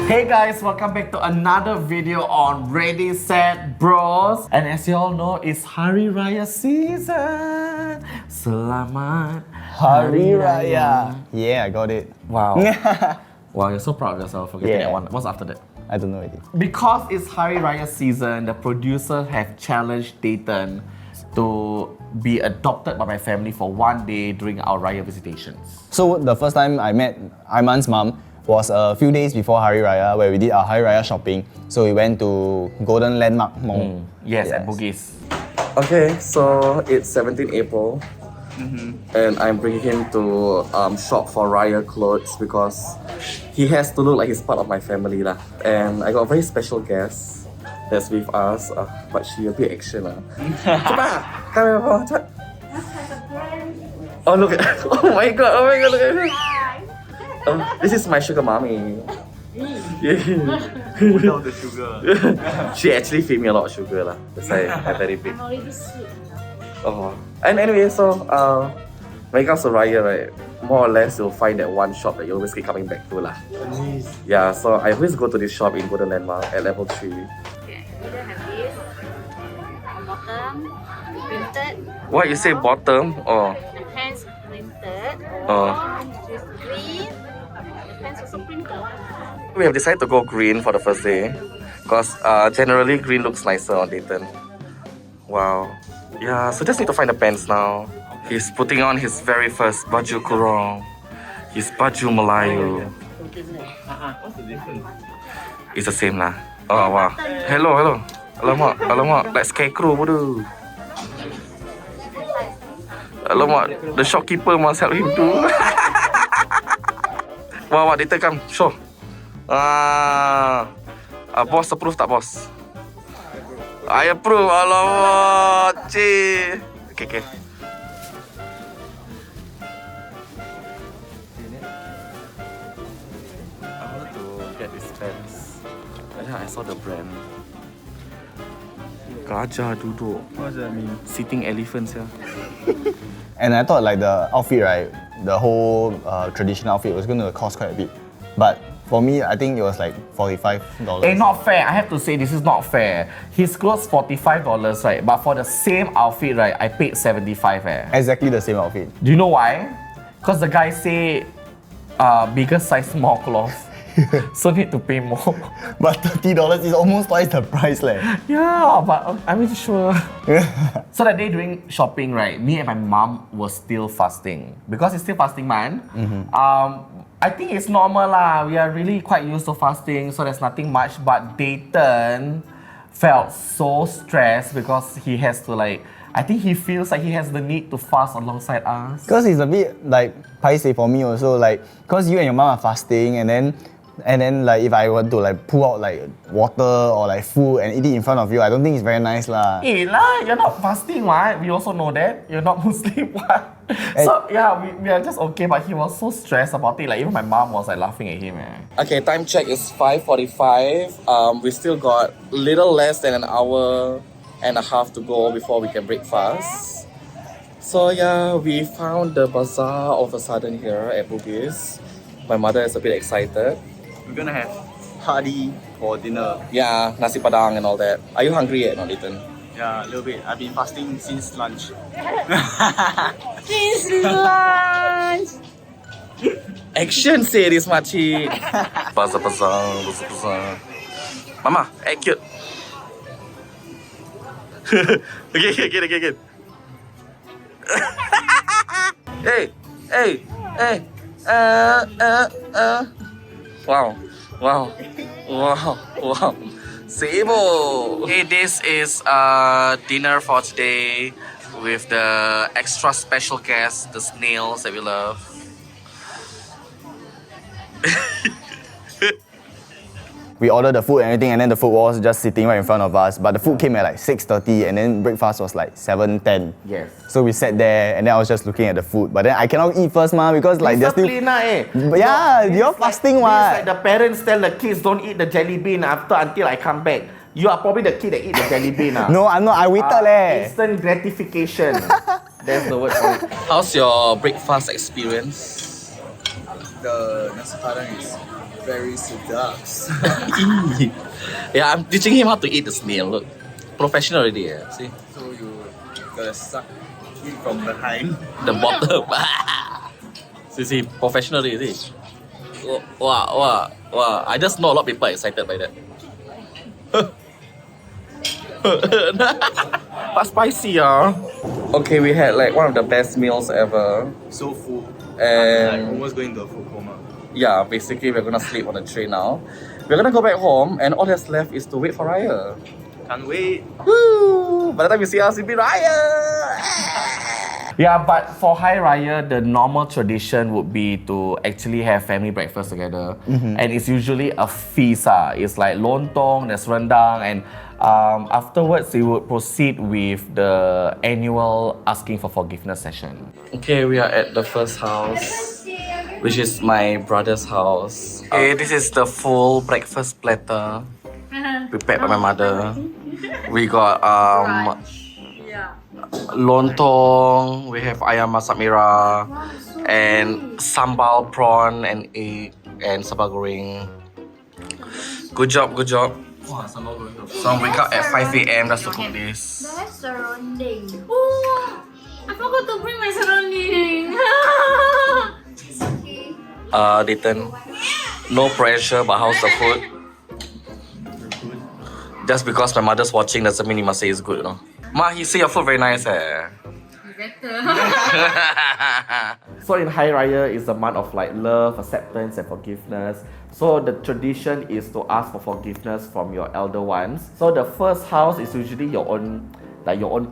Hey guys, welcome back to another video on Ready Set Bros. And as you all know, it's Hari Raya season. Selamat Hari Raya. Yeah, I got it. Wow. Wow, you're so proud of yourself for getting that one. What's after that? I don't know already. Because it's Hari Raya season, the producers have challenged Dayton to be adopted by my family for one day during our Raya visitations. So the first time I met Aiman's mom was a few days before Hari Raya, where we did our Hari Raya shopping. So we went to Golden Landmark Mall. Yes, at Bugis. Okay, so it's 17 April. And I'm bringing him to shop for Raya clothes because he has to look like he's part of my family lah. And I got a very special guest that's with us, but she a bit action lah. Come here, oh look at, oh my god, look at her. This is my sugar mommy. Without the sugar. She actually feed me a lot of sugar lah. That's why I'm very big. I'm already sick. Oh. And anyway, so when it comes to Raya, right, more or less you'll find that one shop that you always keep coming back to lah. Yeah, so I always go to this shop in Golden Landmark at level 3. Okay, either have this on bottom, printed. What you say bottom? Oh. The pants printed. Oh. This green. The pants also printed. We have decided to go green for the first day because generally green looks nicer on Dayton. Wow. Yeah, so just need to find the pants now. He's putting on his very first baju kurung. His baju Melayu. What's the difference? It's the same lah. Oh wow. Hello. Alamak. Like scarecrow bodoh. Alamak, the shopkeeper must help him too. Wow, Dayton come, show. Boss approve tak boss? I approve. Alamak, cik. Okay. I wanted to get this pants. And then I saw the brand. Gajah duduk. What does that mean? Sitting elephants here. And I thought like the outfit, right, the whole traditional outfit was going to cost quite a bit. But for me, I think it was like $45. Not fair. I have to say this is not fair. His clothes $45, right? But for the same outfit, right, I paid $75. Exactly the same outfit. Do you know why? Because the guy say bigger size, more cloth. So need to pay more. But $30 is almost twice the price leh. Yeah, but I'm not sure. So that day during shopping, right, me and my mom were still fasting. Because it's still fasting month. I think it's normal lah. We are really quite used to fasting, so there's nothing much. But Dayton felt so stressed because he has to I think he feels like he has the need to fast alongside us. Because it's a bit like paiseh for me also, like, because you and your mom are fasting, and then like if I were to like pull out like water or like food and eat it in front of you, I don't think it's very nice lah. You're not fasting, right? We also know that. You're not Muslim, what? So yeah, we are just okay, but he was so stressed about it. Like even my mom was like laughing at him. Okay, time check is 5:45. We still got little less than an hour and a half to go before we can break fast. So yeah, we found the bazaar all of a sudden here at Bugis. My mother is a bit excited. We're gonna have Hari for dinner. Yeah, nasi padang and all that. Are you hungry yet, Dayton? Yeah, a little bit. I've been fasting since lunch. This lunch. Action say this makcik. Bazaar. Mama, act cute. Okay. Hey. Wow. Sebo. Okay, this is dinner for today with the extra special guest, the snails that we love. We ordered the food and everything, and then the food was just sitting right in front of us. But the food came at like 6:30, and then breakfast was like 7:10. Yes. So we sat there, and then I was just looking at the food. But then I cannot eat first, because like they're still. Yeah, you're fasting, what? Like the parents tell the kids don't eat the jelly bean until I come back. You are probably the kid that eat the jelly bean. No, I'm not. I waited leh. Instant gratification. That's the word for it. How's your breakfast experience? The nasi padang is very sedap. Yeah, I'm teaching him how to eat the snail. Look, professional already. See So you gotta suck it from behind. the bottom. see, professional already. Wow. I just know a lot of people are excited by that. But spicy, Okay, we had like one of the best meals ever. So full. And Like almost going to a food coma. yeah, basically we're gonna sleep on the train now. We're gonna go back home and all that's left is to wait for Raya. Can't wait. Woo! By the time you see us, it'll be Raya! Yeah, but for Hari Raya, the normal tradition would be to actually have family breakfast together. And it's usually a feast. It's like lontong, there's rendang, and afterwards we would proceed with the annual asking for forgiveness session. Okay, we are at the first house, which is my brother's house. Okay, this is the full breakfast platter prepared by my mother. We got lontong, we have ayam masak merah, and sambal prawn and egg and sambal goreng. Good job. Wow, sambal goreng. So I wake up at 5 a.m. just to cook this. That's surrounding. Oh, I forgot to bring my surrounding. It's okay. Dayton, no pressure, but how's the food? Just because my mother's watching doesn't mean you must say it's good, no? Ma, he say your food very nice, Better. So in Hari Raya is a month of like love, acceptance and forgiveness. So the tradition is to ask for forgiveness from your elder ones. So the first house is usually your own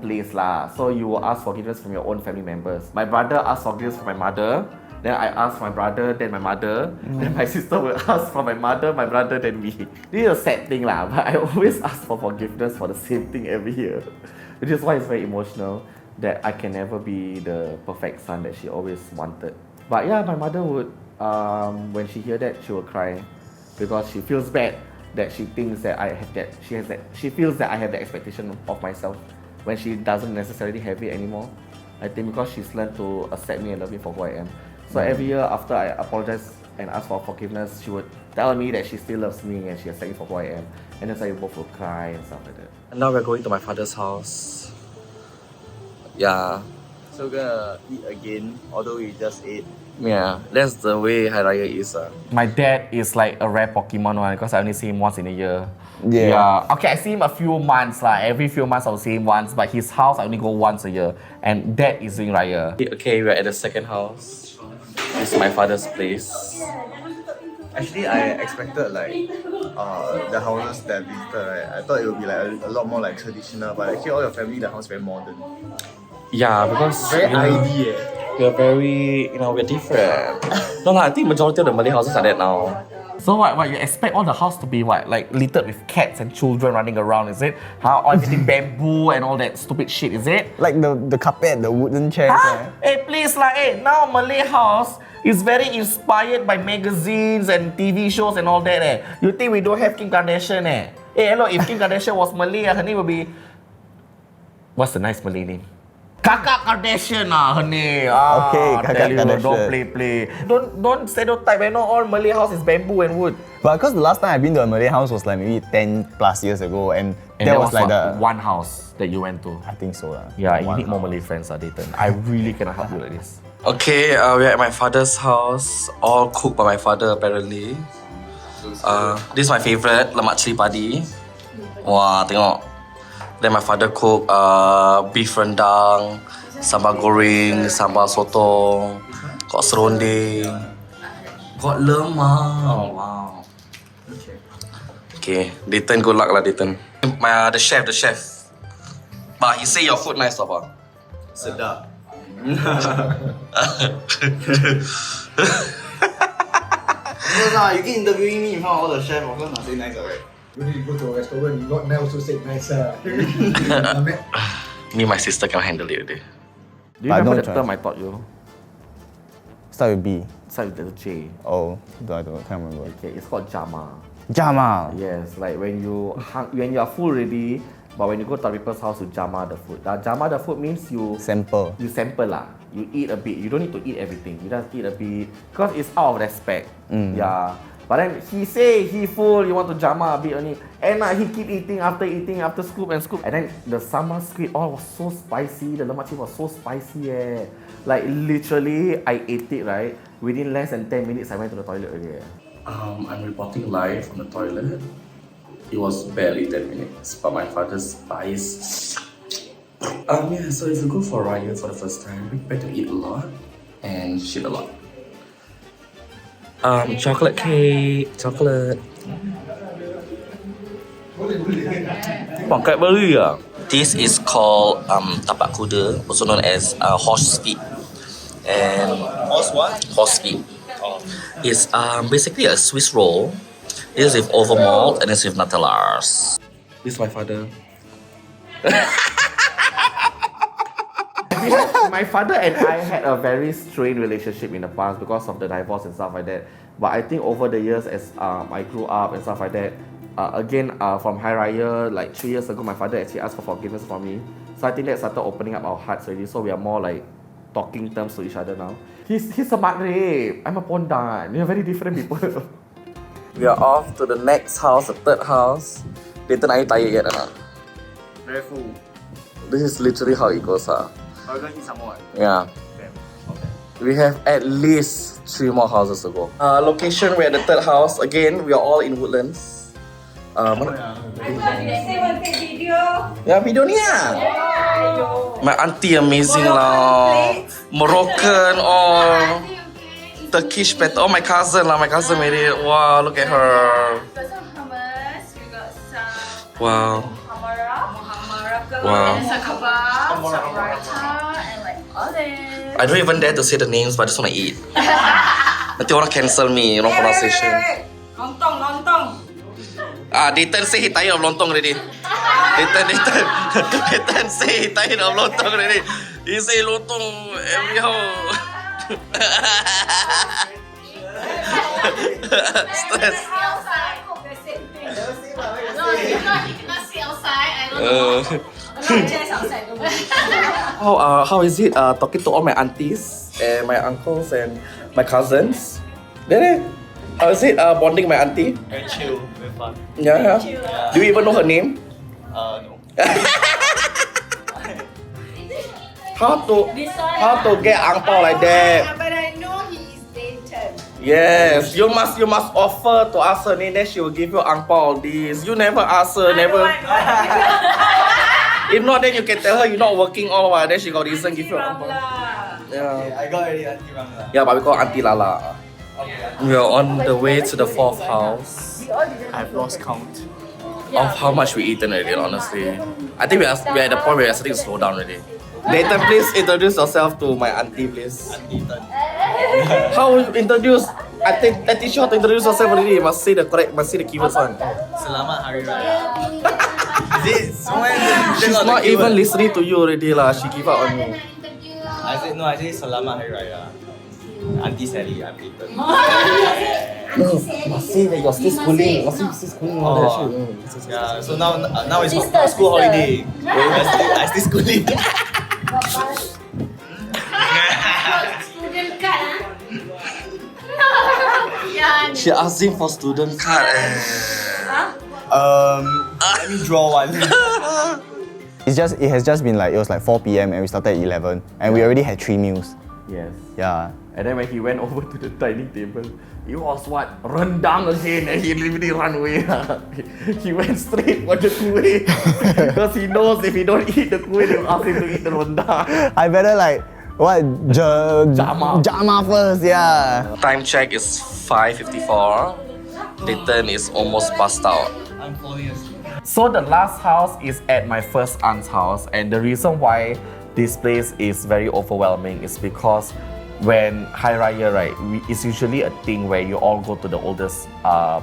place lah. So you will ask forgiveness from your own family members. My brother asked forgiveness from my mother. Then I ask my brother, then my mother. Then my sister will ask for my mother, my brother, then me. This is a sad thing lah, but I always ask for forgiveness for the same thing every year. Which is why it's very emotional that I can never be the perfect son that she always wanted. But yeah, my mother would, when she hear that, she will cry because she feels bad that she thinks that she feels that I have the expectation of myself when she doesn't necessarily have it anymore. I think because she's learned to accept me and love me for who I am. So every year after I apologize and ask for forgiveness, she would tell me that she still loves me and she accepts me for who I am. And that's why we both will cry and stuff like that. And now we're going to my father's house. Yeah. So we're gonna eat again, although we just ate. Yeah, that's the way Hari Raya is. My dad is like a rare Pokemon one because I only see him once in a year. Yeah. Okay, I see him a few months. Every few months I'll see him once, but his house I only go once a year. And Dad is doing Raya. Okay, we're at the second house. This is my father's place. Actually, I expected like the houses that I visited, right? I thought it would be like a lot more like traditional, but actually all your family, the house very modern. Yeah, because Very ID we're very, we're different. No, I think majority of the Malay houses are that now. So what you expect all the house to be what? Like littered with cats and children running around, is it? How everything bamboo and all that stupid shit, is it? Like the carpet, the wooden chairs. Huh? Hey, please now Malay house is very inspired by magazines and TV shows and all that. You think we don't have Kim Kardashian? Hey, hello, if Kim Kardashian was Malay, her name would be... What's the nice Malay name? Kakak Kardashian her name. Okay, Kakak Kardashian. Don't Kardashian. play. Don't stereotype. All Malay house is bamboo and wood. But because the last time I've been to a Malay house was like maybe 10 plus years ago, and And that was like what, the one house that you went to. I think so. Yeah, you One need more house. Malay friends, Dayton. I really cannot help you like this. Okay, we're at my father's house. All cooked by my father apparently. This is my favorite, lemak cili padi. Wah, tengok. Then my father cook beef rendang, sambal goreng, sambal sotong, got serunding, got lemak. Oh wow. Okay, Dayton, good luck lah Dayton. The chef. But he say your food nice, apa? Sedap. You keep interviewing me in front of all the chefs, of course must say nice, alright? You need to go to a restaurant, you not nice also say nice. Me and my sister can handle it already. Do you But remember no the term choice. I taught you? Start with B. Start with the J. Oh, I can't remember. Okay, it's called jama. Jama. Yes, like when you are full already, But when you go to other people's house, you jama the food. Jama the food means you Sample. sample lah. You eat a bit. You don't need to eat everything. You just eat a bit because it's out of respect. Yeah. But then he say he full. You want to jama a bit only. And he keep eating after scoop and scoop. And then the sambal squid all was so spicy. The lemak cili was so spicy Like literally, I ate it right. Within less than 10 minutes, I went to the toilet already. I'm reporting live from the toilet. It was barely 10 minutes, but my father's spice. Yeah, so if you go for Raya for the first time, you better eat a lot and shit a lot. Chocolate cake, chocolate. This is called tapak kuda, also known as horse feet. And Horse what? horse feet. It's basically a Swiss roll. This is with over malt and this is with Nutellas. This is my father. My father and I had a very strained relationship in the past because of the divorce and stuff like that. But I think over the years as I grew up and stuff like that, from Hari Raya, like 3 years ago, my father actually asked for forgiveness from me. So I think that started opening up our hearts already. So we are more like talking terms to each other now. He's a magrib. I'm a pondan. We are very different people. We are off to the next house, the third house. Dayton, are you tired yet? Very full. This is literally how it goes. Are you gonna eat some more? Yeah. Okay. We have at least 3 more houses to go. Location, we're at the third house. Again, we are all in Woodlands. Ya, video ni lah. My auntie amazing lah. Moroccan or Turkish pattern. Oh, my cousin lah. My cousin made it. Wow, look at her. Got some hummus, we got some Wow. muhammaraka, Wow. and some kebab, some raita, and like olives. I don't even dare to say the names, but I just want to eat. Nanti orang cancel me, wrong pronunciation. Lontong. Dayton say he tired of lontong already. Dayton say he tired of lontong already. He say lontong every how. Stress. Outside, cook the same thing. No, you cannot see outside. I don't know. Just outside. How is it talking to all my aunties and my uncles and my cousins? How is it bonding my auntie? Very chill, very fun. Yeah. Do you even know her name? No. How to get ang pao like that? But I know he is Dayton. Yes, you must offer to ask her name, then she will give you ang pao this. You never ask her, never. If not, then you can tell her you're not working all while. Then she got reason give you ang pao. Yeah. I got already Auntie Ramla. Yeah, but we call Auntie Lala. We are on the way to the 4th house. I've lost count. Of how much we eaten already, honestly. I think we're at the point where we're starting to slow down already. Dayton, please introduce yourself to my auntie, please. Auntie Tan. How will you introduce? I teach you how to introduce yourself already. You must say the keywords one. Selamat Hari Raya. Is it somewhere? She's not even listening to you already lah. She give up on you. I said Selamat Hari Raya. Auntie Sally, I'm Dayton. No, must say that you're still schooling. Must say you're still schooling. All that shit. Yeah, so now it's school holiday. I still schooling. Student card, Yeah. She asking for student card. Let me draw one. It has just been it was 4 p.m. and we started at 11 and we already had 3 meals. Yes. Yeah. And then when he went over to the dining table, it was what? Rendang again, and he literally run away. He went straight for the kueh. Because he knows if he don't eat the kueh, they'll ask him to eat the rendang. I better Jama first, yeah. Time check is 5:54. Dayton is almost passed out. I'm falling asleep. So the last house is at my first aunt's house, and the reason why this place is very overwhelming is because when Hari Raya, right, it's usually a thing where you all go to the oldest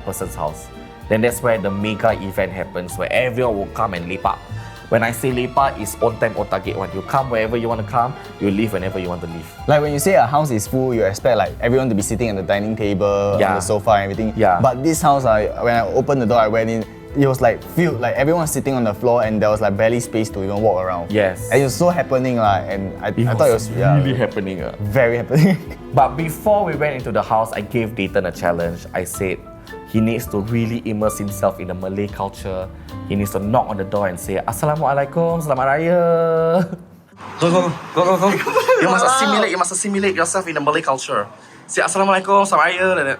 person's house. Then that's where the mega event happens, where everyone will come and lepak. When I say lepak, it's on time, on target one. You come wherever you want to come, you leave whenever you want to leave. Like when you say a house is full, you expect everyone to be sitting at the dining table, on the sofa and everything. Yeah. But this house, when I opened the door, I went in, it was like filled, like everyone was sitting on the floor and there was like barely space to even walk around. Yes. And it was so happening and I thought it was really happening. very happening. But before we went into the house, I gave Dayton a challenge. I said he needs to really immerse himself in the Malay culture. He needs to knock on the door and say, Assalamualaikum, Selamat Raya. Go. You must assimilate yourself in the Malay culture. Say Assalamualaikum, Selamat Raya. Like that.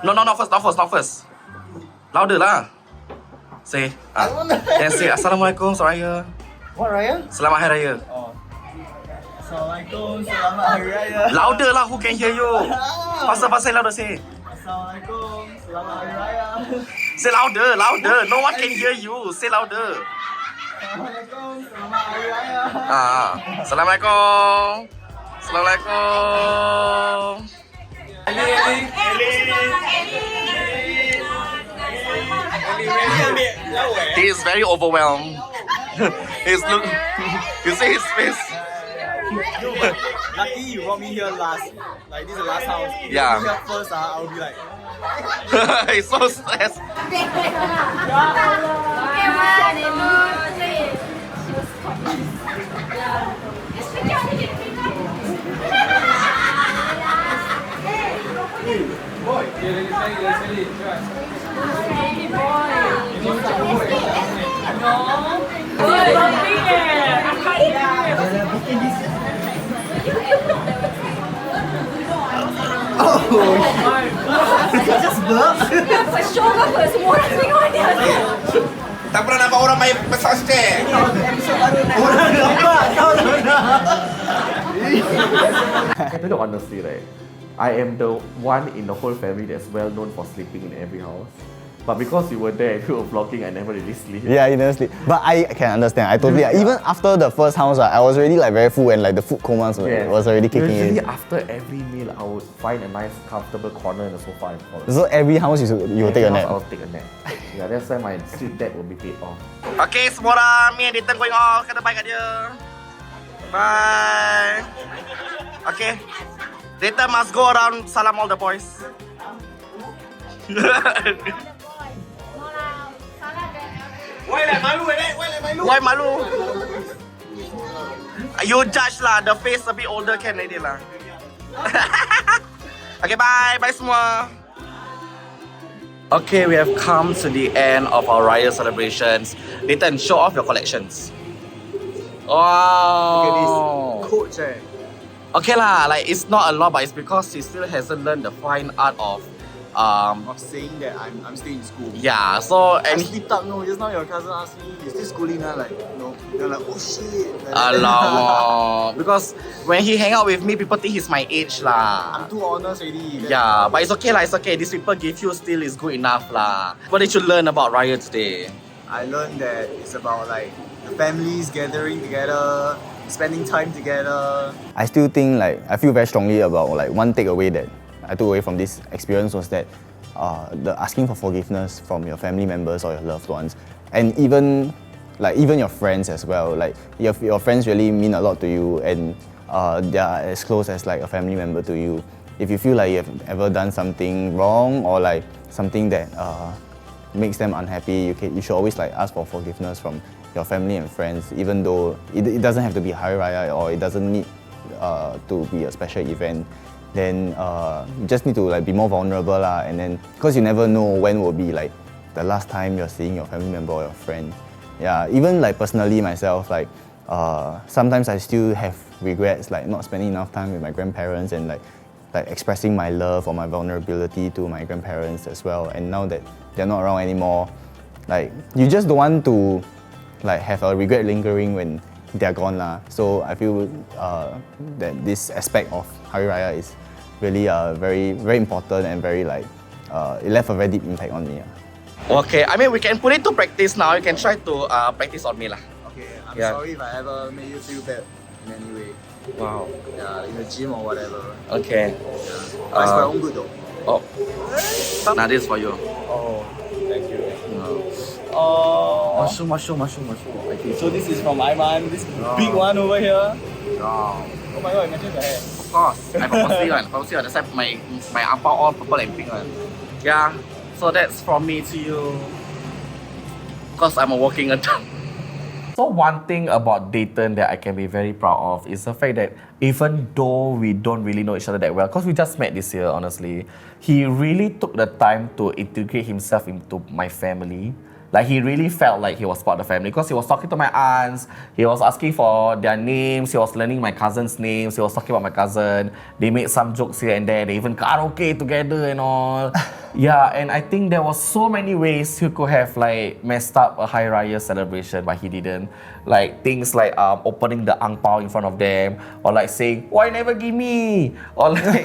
No, not first. Louder lah. Say, then say Assalamualaikum, Selamat Raya. What Raya? Selamat Hari Raya. Assalamualaikum, Selamat Hari Raya. Louder lah, who can hear you? Faster, louder, say. Assalamualaikum, Selamat Hari Raya. Say louder. No one can hear you. Say louder. Assalamualaikum, Selamat Hari Raya. Assalamualaikum. He is very overwhelmed. You see his face. Lucky you brought me here last. Like this is the last house. If Yeah. you brought me here first, I would be like. He's so stressed. Tak pernah nampak orang main pesawat stay. I tell you honestly, right? I am the one in the whole family that's well known for sleeping in every house. But because you were there and you were vlogging, I never really sleep. Yeah, you never sleep. But I can understand. I totally even after the first house, I was already like very full and like the food coma was already kicking Usually in. after every meal, I would find a nice comfortable corner in the sofa and fall. So every house you will take a Every house nap. I'll take a nap. Yeah, that's why my sleep debt will be paid off. Okay, semua orang, me and Dayton going off. Kata bye kat dia. Bye. Okay. Dayton must go around salam all the boys. Why malu? You judge lah, the face a bit older can already lah. Okay, bye semua. Okay, we have come to the end of our Raya celebrations. Dayton, show off your collections. Wow. Look at this coach. Okay lah, like it's not a lot, but it's because he still hasn't learned the fine art of Of saying that I'm still in school. yeah. So I and slipped up. No, just now your cousin asked me, "You still schooling?" Like, no. They're like, "Oh shit." alamak. Because when he hang out with me, people think he's my age lah. I'm too honest already. Yeah, but it's okay lah, it's okay. These people give you still is good enough lah. What did you learn about Raya today? I learned that it's about like the families gathering together, spending time together. I still think like I feel very strongly about like one takeaway that I took away from this experience was that the asking for forgiveness from your family members or your loved ones, and even your friends as well. Like your friends really mean a lot to you, and they are as close as like a family member to you. If you feel like you have ever done something wrong or like something that makes them unhappy, you should always like ask for forgiveness from your family and friends, even though it doesn't have to be Hari Raya or it doesn't need to be a special event. Then you just need to like be more vulnerable lah, and then because you never know when will be like the last time you're seeing your family member or your friend. Yeah, even like personally myself, like sometimes I still have regrets like not spending enough time with my grandparents and like expressing my love or my vulnerability to my grandparents as well. And now that they're not around anymore, like you just don't want to like have a regret lingering when they're gone lah. So I feel that this aspect of Hari Raya is really very very important and very like it left a very deep impact on me. Okay, I mean we can put it to practice now. You can try to practice on me lah. Okay, I'm Yeah. sorry if I ever made you feel bad in any way. Wow. Yeah, in the gym or whatever. Okay. But it's for your own good though. Oh. Now this is for you. Oh, thank you. Mushroom. Okay. So this is from Aiman, this big one over here. Oh. Oh my god, it matches your hair. Of course. I purposely one. That's why my apple all purple and pink one. Yeah. So that's from me to you. Because I'm a working adult. So one thing about Dayton that I can be very proud of is the fact that even though we don't really know each other that well, because we just met this year, honestly, he really took the time to integrate himself into my family. Like he really felt like he was part of the family because he was talking to my aunts, he was asking for their names, he was learning my cousin's names, he was talking about my cousin. They made some jokes here and there, they even karaoke together and all. Yeah, and I think there was so many ways he could have like messed up a Hari Raya celebration, but he didn't. Like things like opening the ang pao in front of them, or like saying, "Why never give me?" Or like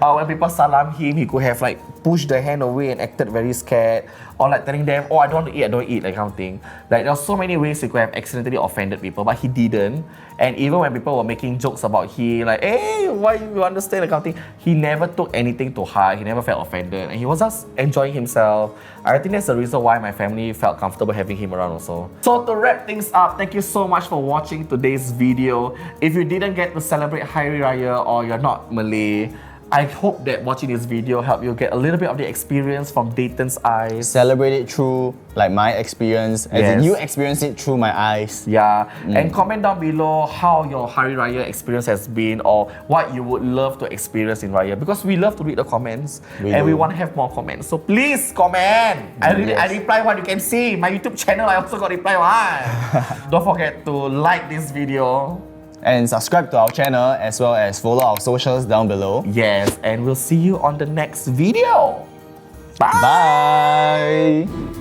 when people salam him, he could have like pushed the hand away and acted very scared, or like telling them, "Oh, I don't want to eat, I don't eat," like kind of thing. Like there are so many ways he could have accidentally offended people, but he didn't. And even when people were making jokes about he, like, "Hey, why you understand?" that kind of thing, he never took anything to heart. He never felt offended, and he was just enjoying himself. I think that's the reason why my family felt comfortable having him around also. So to wrap things up, thank you so much for watching today's video. If you didn't get to celebrate Hari Raya or you're not Malay, I hope that watching this video helped you get a little bit of the experience from Dayton's eyes. Celebrate it through like my experience, as in Yes. you experience it through my eyes. Yeah, and comment down below how your Hari Raya experience has been or what you would love to experience in Raya, because we love to read the comments and we do. want to have more comments. So please comment. I reply what you can see. My YouTube channel I also got reply one. Don't forget to like this video. And subscribe to our channel as well as follow our socials down below. Yes, and we'll see you on the next video. Bye. Bye!